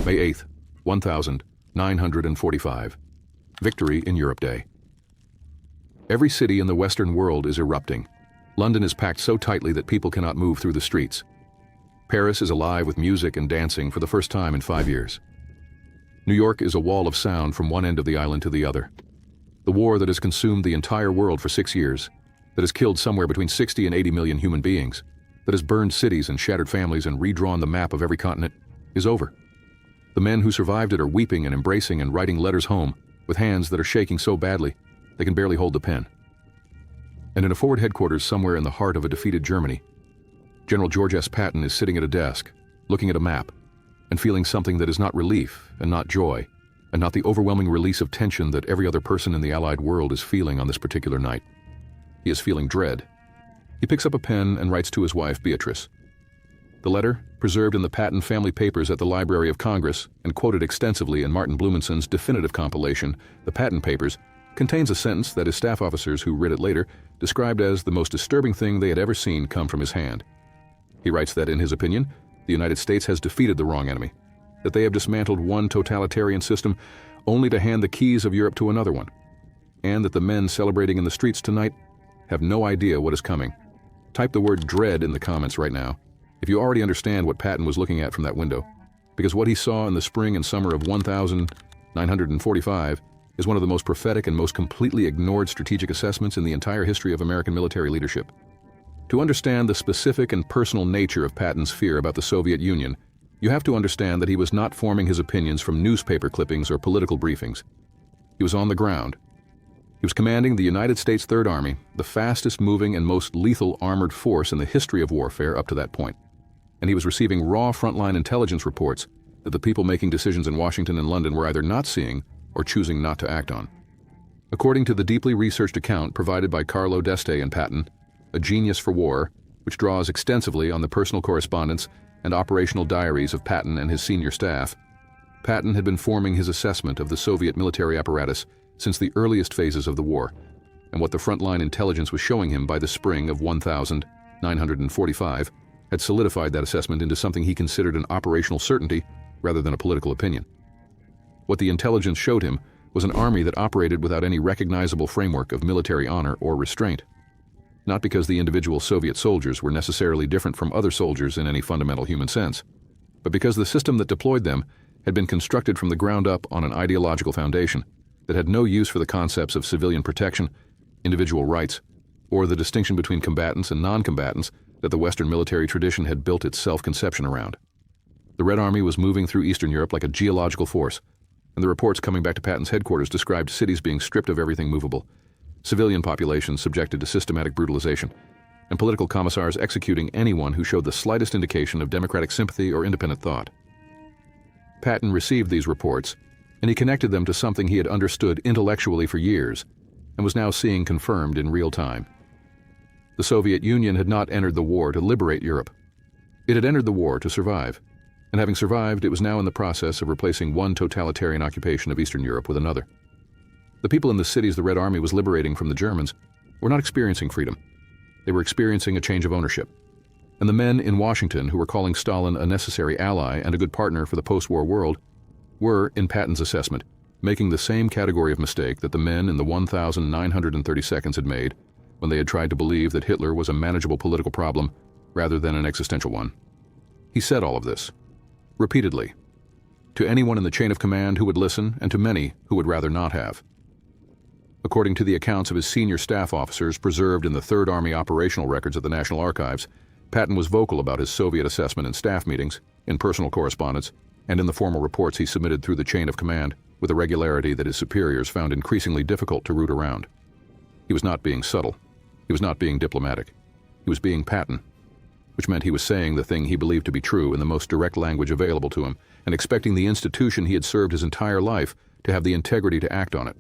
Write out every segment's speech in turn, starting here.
May 8th, 1945. Victory in Europe Day. Every city in the Western world is erupting. London is packed so tightly that people cannot move through the streets. Paris is alive with music and dancing for the first time in 5 years. New York is a wall of sound from one end of the island to the other. The war that has consumed the entire world for 6 years, that has killed somewhere between 60 and 80 million human beings, that has burned cities and shattered families and redrawn the map of every continent, is over. The men who survived it are weeping and embracing and writing letters home with hands that are shaking so badly they can barely hold the pen. And in a forward headquarters somewhere in the heart of a defeated Germany, General George S. Patton is sitting at a desk, looking at a map, and feeling something that is not relief and not joy, and not the overwhelming release of tension that every other person in the Allied world is feeling on this particular night. He is feeling dread. He picks up a pen and writes to his wife, Beatrice. The letter, preserved in the Patton family papers at the Library of Congress and quoted extensively in Martin Blumenson's definitive compilation, The Patton Papers, contains a sentence that his staff officers who read it later described as the most disturbing thing they had ever seen come from his hand. He writes that, in his opinion, the United States has defeated the wrong enemy, that they have dismantled one totalitarian system only to hand the keys of Europe to another one, and that the men celebrating in the streets tonight have no idea what is coming. Type the word dread in the comments right now if you already understand what Patton was looking at from that window, because what he saw in the spring and summer of 1945 is one of the most prophetic and most completely ignored strategic assessments in the entire history of American military leadership. To understand the specific and personal nature of Patton's fear about the Soviet Union, you have to understand that he was not forming his opinions from newspaper clippings or political briefings. He was on the ground. He was commanding the United States Third Army, the fastest moving and most lethal armored force in the history of warfare up to that point. And he was receiving raw frontline intelligence reports that the people making decisions in Washington and London were either not seeing or choosing not to act on. According to the deeply researched account provided by Carlo d'Este and Patton, a genius for war, which draws extensively on the personal correspondence and operational diaries of Patton and his senior staff, Patton had been forming his assessment of the Soviet military apparatus since the earliest phases of the war, and what the frontline intelligence was showing him by the spring of 1945 had solidified that assessment into something he considered an operational certainty rather than a political opinion. What the intelligence showed him was an army that operated without any recognizable framework of military honor or restraint. Not because the individual Soviet soldiers were necessarily different from other soldiers in any fundamental human sense, but because the system that deployed them had been constructed from the ground up on an ideological foundation that had no use for the concepts of civilian protection, individual rights, or the distinction between combatants and non-combatants that the Western military tradition had built its self-conception around. The Red Army was moving through Eastern Europe like a geological force, and the reports coming back to Patton's headquarters described cities being stripped of everything movable, civilian populations subjected to systematic brutalization, and political commissars executing anyone who showed the slightest indication of democratic sympathy or independent thought. Patton received these reports, and he connected them to something he had understood intellectually for years and was now seeing confirmed in real time. The Soviet Union had not entered the war to liberate Europe. It had entered the war to survive, and having survived, it was now in the process of replacing one totalitarian occupation of Eastern Europe with another. The people in the cities the Red Army was liberating from the Germans were not experiencing freedom. They were experiencing a change of ownership. And the men in Washington who were calling Stalin a necessary ally and a good partner for the post-war world were, in Patton's assessment, making the same category of mistake that the men in the 1932nd had made when they had tried to believe that Hitler was a manageable political problem rather than an existential one. He said all of this, repeatedly, to anyone in the chain of command who would listen and to many who would rather not have. According to the accounts of his senior staff officers preserved in the Third Army operational records at the National Archives, Patton was vocal about his Soviet assessment in staff meetings, in personal correspondence, and in the formal reports he submitted through the chain of command with a regularity that his superiors found increasingly difficult to root around. He was not being subtle. He was not being diplomatic. He was being Patton, which meant he was saying the thing he believed to be true in the most direct language available to him and expecting the institution he had served his entire life to have the integrity to act on it.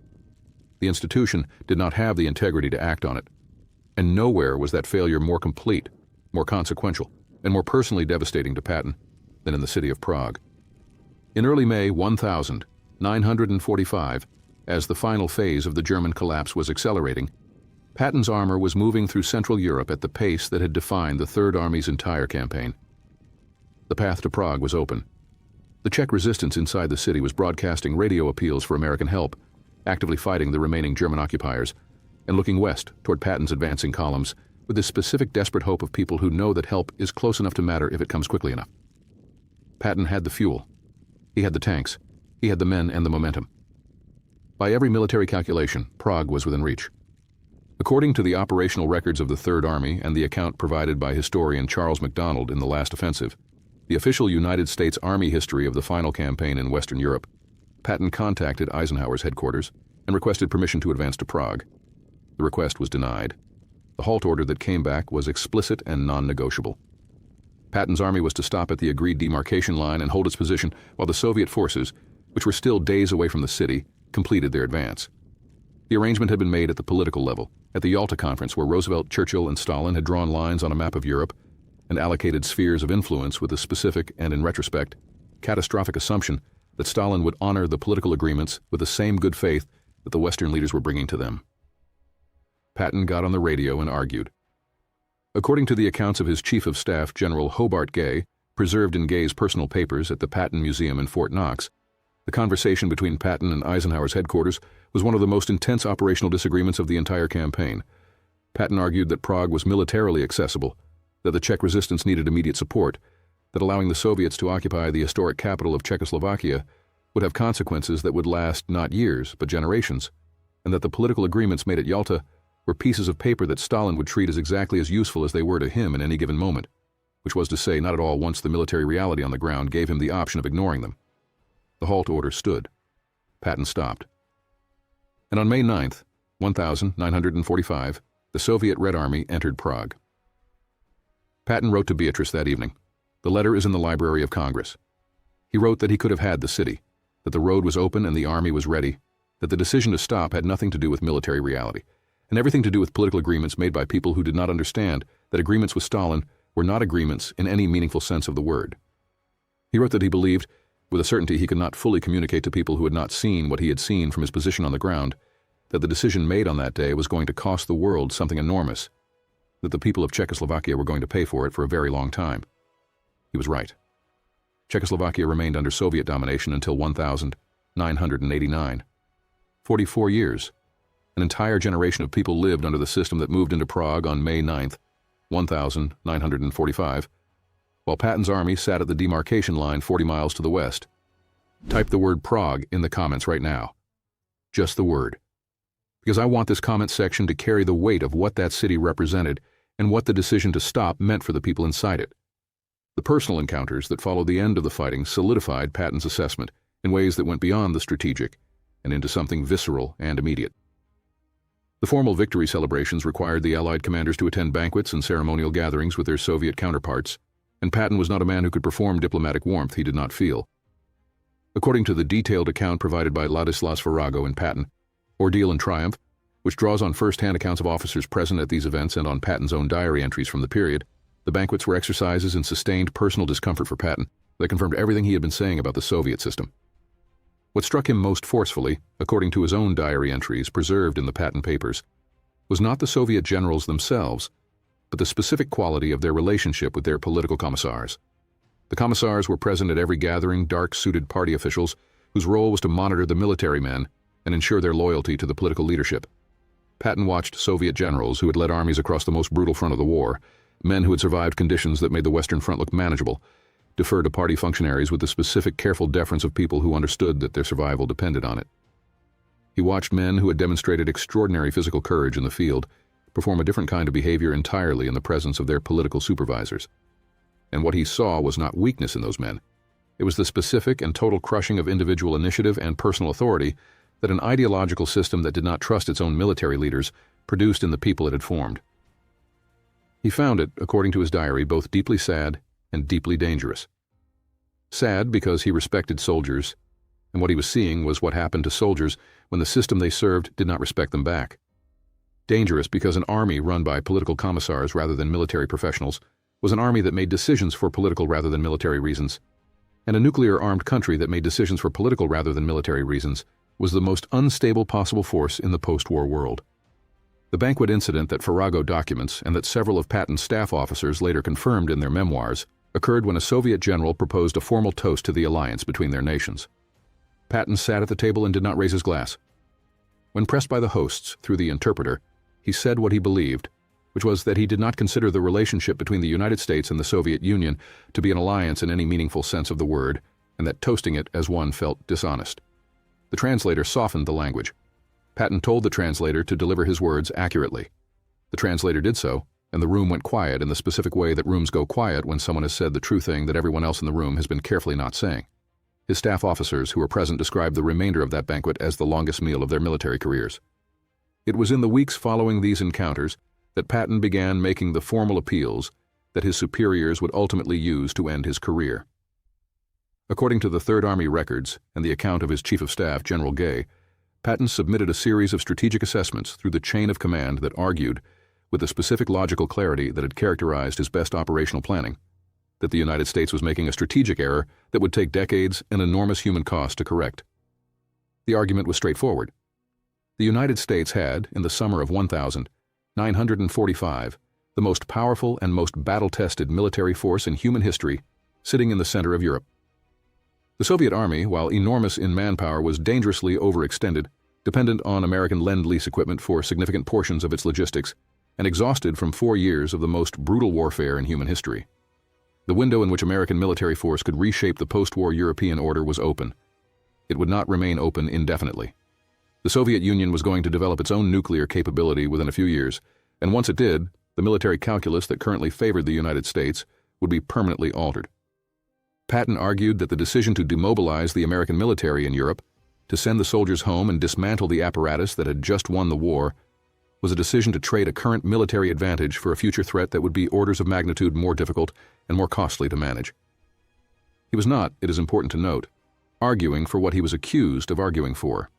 The institution did not have the integrity to act on it, and nowhere was that failure more complete, more consequential, and more personally devastating to Patton than in the city of Prague. In early May 1945, as the final phase of the German collapse was accelerating, Patton's armor was moving through Central Europe at the pace that had defined the Third Army's entire campaign. The path to Prague was open. The Czech resistance inside the city was broadcasting radio appeals for American help, actively fighting the remaining German occupiers, and looking west toward Patton's advancing columns with this specific desperate hope of people who know that help is close enough to matter if it comes quickly enough. Patton had the fuel. He had the tanks. He had the men and the momentum. By every military calculation, Prague was within reach. According to the operational records of the Third Army and the account provided by historian Charles MacDonald in the last offensive, the official United States Army history of the final campaign in Western Europe, Patton contacted Eisenhower's headquarters and requested permission to advance to Prague. The request was denied. The halt order that came back was explicit and non-negotiable. Patton's army was to stop at the agreed demarcation line and hold its position while the Soviet forces, which were still days away from the city, completed their advance. The arrangement had been made at the political level, at the Yalta Conference, where Roosevelt, Churchill, and Stalin had drawn lines on a map of Europe and allocated spheres of influence with a specific and, in retrospect, catastrophic assumption that Stalin would honor the political agreements with the same good faith that the Western leaders were bringing to them. Patton got on the radio and argued. According to the accounts of his Chief of Staff, General Hobart Gay, preserved in Gay's personal papers at the Patton Museum in Fort Knox, the conversation between Patton and Eisenhower's headquarters was one of the most intense operational disagreements of the entire campaign. Patton argued that Prague was militarily accessible, that the Czech resistance needed immediate support, that allowing the Soviets to occupy the historic capital of Czechoslovakia would have consequences that would last not years but generations, and that the political agreements made at Yalta were pieces of paper that Stalin would treat as exactly as useful as they were to him in any given moment, which was to say not at all once the military reality on the ground gave him the option of ignoring them. The halt order stood. Patton stopped. And on May 9th, 1945, the Soviet Red Army entered Prague. Patton wrote to Beatrice that evening. The letter is in the Library of Congress. He wrote that he could have had the city, that the road was open and the army was ready, that the decision to stop had nothing to do with military reality, and everything to do with political agreements made by people who did not understand that agreements with Stalin were not agreements in any meaningful sense of the word. He wrote that he believed, with a certainty he could not fully communicate to people who had not seen what he had seen from his position on the ground, that the decision made on that day was going to cost the world something enormous, that the people of Czechoslovakia were going to pay for it for a very long time. He was right. Czechoslovakia remained under Soviet domination until 1989. 44 years. An entire generation of people lived under the system that moved into Prague on May 9th, 1945, while Patton's army sat at the demarcation line 40 miles to the west. Type the word Prague in the comments right now. Just the word. Because I want this comment section to carry the weight of what that city represented and what the decision to stop meant for the people inside it. The personal encounters that followed the end of the fighting solidified Patton's assessment in ways that went beyond the strategic and into something visceral and immediate. The formal victory celebrations required the Allied commanders to attend banquets and ceremonial gatherings with their Soviet counterparts, and Patton was not a man who could perform diplomatic warmth he did not feel. According to the detailed account provided by Ladislas Virago in Patton, Ordeal and Triumph, which draws on first-hand accounts of officers present at these events and on Patton's own diary entries from the period, the banquets were exercises in sustained personal discomfort for Patton that confirmed everything he had been saying about the Soviet system. What struck him most forcefully, according to his own diary entries preserved in the Patton papers, was not the Soviet generals themselves, but the specific quality of their relationship with their political commissars. The commissars were present at every gathering, dark-suited party officials whose role was to monitor the military men and ensure their loyalty to the political leadership. Patton watched Soviet generals who had led armies across the most brutal front of the war, men who had survived conditions that made the Western Front look manageable, defer to party functionaries with the specific careful deference of people who understood that their survival depended on it. He watched men who had demonstrated extraordinary physical courage in the field perform a different kind of behavior entirely in the presence of their political supervisors. And what he saw was not weakness in those men. It was the specific and total crushing of individual initiative and personal authority that an ideological system that did not trust its own military leaders produced in the people it had formed. He found it, according to his diary, both deeply sad and deeply dangerous. Sad because he respected soldiers, and what he was seeing was what happened to soldiers when the system they served did not respect them back. Dangerous because an army run by political commissars rather than military professionals was an army that made decisions for political rather than military reasons, and a nuclear-armed country that made decisions for political rather than military reasons was the most unstable possible force in the post-war world. The banquet incident that Virago documents and that several of Patton's staff officers later confirmed in their memoirs occurred when a Soviet general proposed a formal toast to the alliance between their nations. Patton sat at the table and did not raise his glass. When pressed by the hosts through the interpreter, he said what he believed, which was that he did not consider the relationship between the United States and the Soviet Union to be an alliance in any meaningful sense of the word, and that toasting it as one felt dishonest. The translator softened the language. Patton told the translator to deliver his words accurately. The translator did so, and the room went quiet in the specific way that rooms go quiet when someone has said the true thing that everyone else in the room has been carefully not saying. His staff officers who were present described the remainder of that banquet as the longest meal of their military careers. It was in the weeks following these encounters that Patton began making the formal appeals that his superiors would ultimately use to end his career. According to the Third Army records and the account of his Chief of Staff, General Gay, Patton submitted a series of strategic assessments through the chain of command that argued, with the specific logical clarity that had characterized his best operational planning, that the United States was making a strategic error that would take decades and enormous human cost to correct. The argument was straightforward. The United States had, in the summer of 1945, the most powerful and most battle-tested military force in human history, sitting in the center of Europe. The Soviet Army, while enormous in manpower, was dangerously overextended, dependent on American Lend-Lease equipment for significant portions of its logistics, and exhausted from 4 years of the most brutal warfare in human history. The window in which American military force could reshape the post-war European order was open. It would not remain open indefinitely. The Soviet Union was going to develop its own nuclear capability within a few years, and once it did, the military calculus that currently favored the United States would be permanently altered. Patton argued that the decision to demobilize the American military in Europe, to send the soldiers home and dismantle the apparatus that had just won the war, was a decision to trade a current military advantage for a future threat that would be orders of magnitude more difficult and more costly to manage. He was not, it is important to note, arguing for what he was accused of arguing for.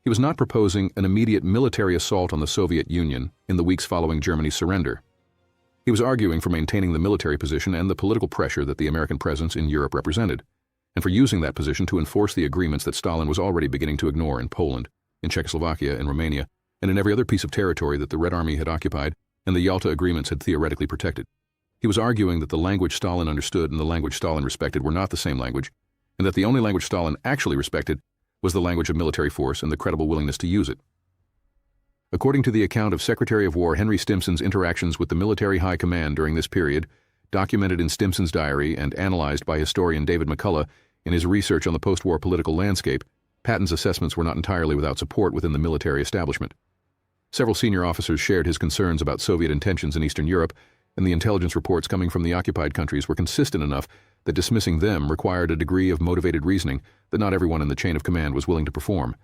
He was not proposing an immediate military assault on the Soviet Union in the weeks following Germany's surrender. He was arguing for maintaining the military position and the political pressure that the American presence in Europe represented, and for using that position to enforce the agreements that Stalin was already beginning to ignore in Poland, in Czechoslovakia, in Romania, and in every other piece of territory that the Red Army had occupied and the Yalta agreements had theoretically protected. He was arguing that the language Stalin understood and the language Stalin respected were not the same language, and that the only language Stalin actually respected was the language of military force and the credible willingness to use it. According to the account of Secretary of War Henry Stimson's interactions with the military high command during this period, documented in Stimson's diary and analyzed by historian David McCullough in his research on the post-war political landscape, Patton's assessments were not entirely without support within the military establishment. Several senior officers shared his concerns about Soviet intentions in Eastern Europe, and the intelligence reports coming from the occupied countries were consistent enough that dismissing them required a degree of motivated reasoning that not everyone in the chain of command was willing to perform.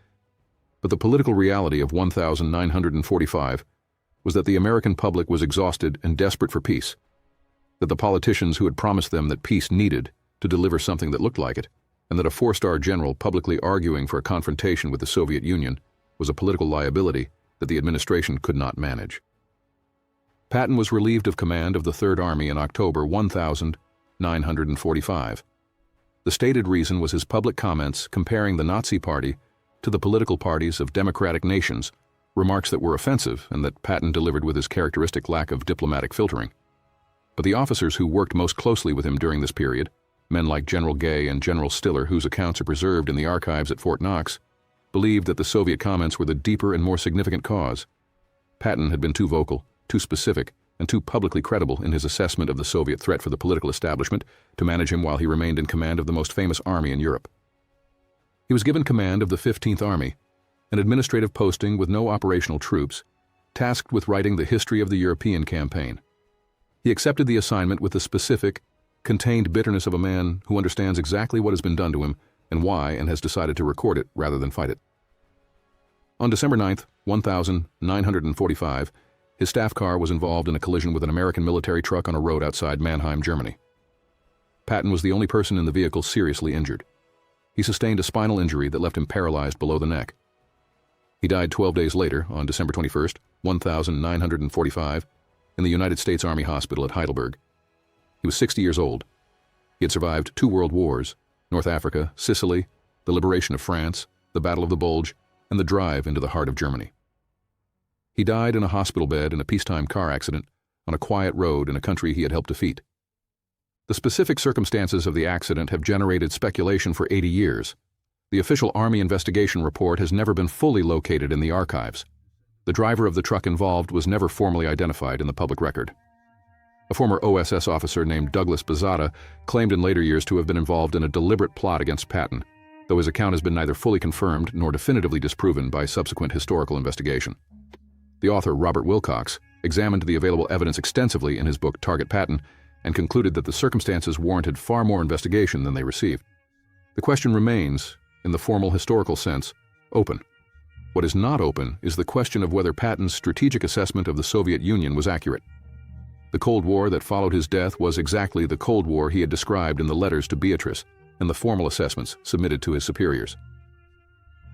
But the political reality of 1945 was that the American public was exhausted and desperate for peace, that the politicians who had promised them that peace needed to deliver something that looked like it, and that a four-star general publicly arguing for a confrontation with the Soviet Union was a political liability that the administration could not manage. Patton was relieved of command of the Third Army in October 1945. The stated reason was his public comments comparing the Nazi Party to the political parties of democratic nations, remarks that were offensive and that Patton delivered with his characteristic lack of diplomatic filtering. But the officers who worked most closely with him during this period, men like General Gay and General Stiller, whose accounts are preserved in the archives at Fort Knox, believed that the Soviet comments were the deeper and more significant cause. Patton had been too vocal, too specific, and too publicly credible in his assessment of the Soviet threat for the political establishment to manage him while he remained in command of the most famous army in Europe. He was given command of the 15th Army, an administrative posting with no operational troops, tasked with writing the history of the European campaign. He accepted the assignment with the specific, contained bitterness of a man who understands exactly what has been done to him and why, and has decided to record it rather than fight it. On December 9, 1945, his staff car was involved in a collision with an American military truck on a road outside Mannheim, Germany. Patton was the only person in the vehicle seriously injured. He sustained a spinal injury that left him paralyzed below the neck. He died 12 days later, on December 21, 1945, in the United States Army Hospital at Heidelberg. He was 60 years old. He had survived 2 world wars, North Africa, Sicily, the liberation of France, the Battle of the Bulge, and the drive into the heart of Germany. He died in a hospital bed in a peacetime car accident on a quiet road in a country he had helped defeat. The specific circumstances of the accident have generated speculation for 80 years. The official Army investigation report has never been fully located in the archives. The driver of the truck involved was never formally identified in the public record. A former OSS officer named Douglas Bazata claimed in later years to have been involved in a deliberate plot against Patton, though his account has been neither fully confirmed nor definitively disproven by subsequent historical investigation. The author, Robert Wilcox, examined the available evidence extensively in his book Target Patton and concluded that the circumstances warranted far more investigation than they received. The question remains, in the formal historical sense, open. What is not open is the question of whether Patton's strategic assessment of the Soviet Union was accurate. The Cold War that followed his death was exactly the Cold War he had described in the letters to Beatrice and the formal assessments submitted to his superiors.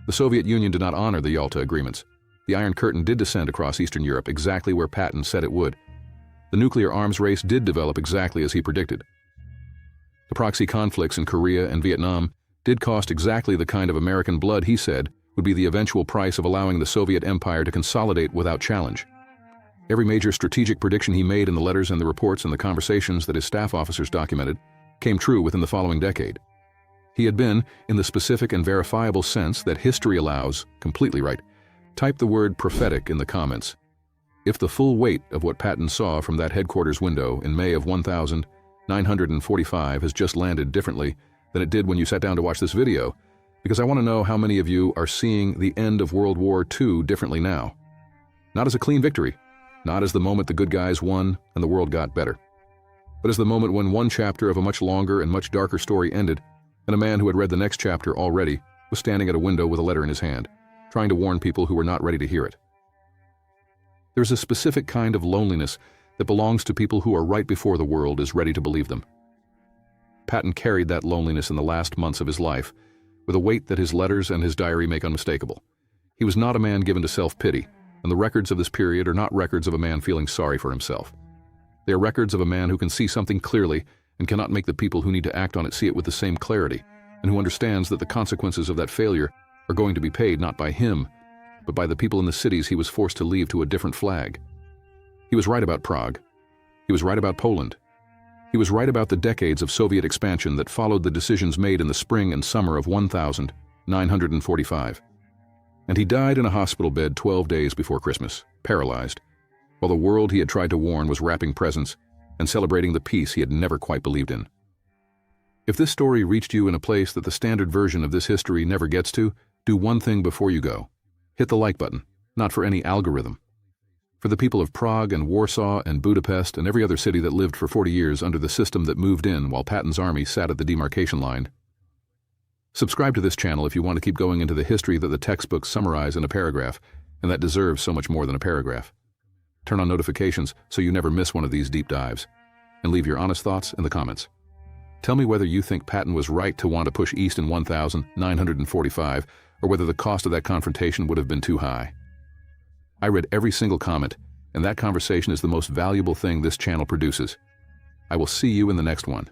The Soviet Union did not honor the Yalta agreements. The Iron Curtain did descend across Eastern Europe exactly where Patton said it would. The nuclear arms race did develop exactly as he predicted. The proxy conflicts in Korea and Vietnam did cost exactly the kind of American blood he said would be the eventual price of allowing the Soviet Empire to consolidate without challenge. Every major strategic prediction he made in the letters and the reports and the conversations that his staff officers documented came true within the following decade. He had been, in the specific and verifiable sense that history allows, completely right. Type the word prophetic in the comments. If the full weight of what Patton saw from that headquarters window in May of 1945 has just landed differently than it did when you sat down to watch this video, because I want to know how many of you are seeing the end of World War II differently now. Not as a clean victory, not as the moment the good guys won and the world got better, but as the moment when one chapter of a much longer and much darker story ended, and a man who had read the next chapter already was standing at a window with a letter in his hand, trying to warn people who were not ready to hear it. There's a specific kind of loneliness that belongs to people who are right before the world is ready to believe them. Patton carried that loneliness in the last months of his life, with a weight that his letters and his diary make unmistakable. He was not a man given to self-pity, and the records of this period are not records of a man feeling sorry for himself. They are records of a man who can see something clearly and cannot make the people who need to act on it see it with the same clarity, and who understands that the consequences of that failure are going to be paid not by him, but by the people in the cities he was forced to leave to a different flag. He was right about Prague. He was right about Poland. He was right about the decades of Soviet expansion that followed the decisions made in the spring and summer of 1945. And he died in a hospital bed 12 days before Christmas, paralyzed, while the world he had tried to warn was wrapping presents and celebrating the peace he had never quite believed in. If this story reached you in a place that the standard version of this history never gets to, do one thing before you go. Hit the like button, not for any algorithm. For the people of Prague and Warsaw and Budapest and every other city that lived for 40 years under the system that moved in while Patton's army sat at the demarcation line. Subscribe to this channel if you want to keep going into the history that the textbooks summarize in a paragraph, and that deserves so much more than a paragraph. Turn on notifications so you never miss one of these deep dives, and leave your honest thoughts in the comments. Tell me whether you think Patton was right to want to push east in 1945, or whether the cost of that confrontation would have been too high. I read every single comment, and that conversation is the most valuable thing this channel produces. I will see you in the next one.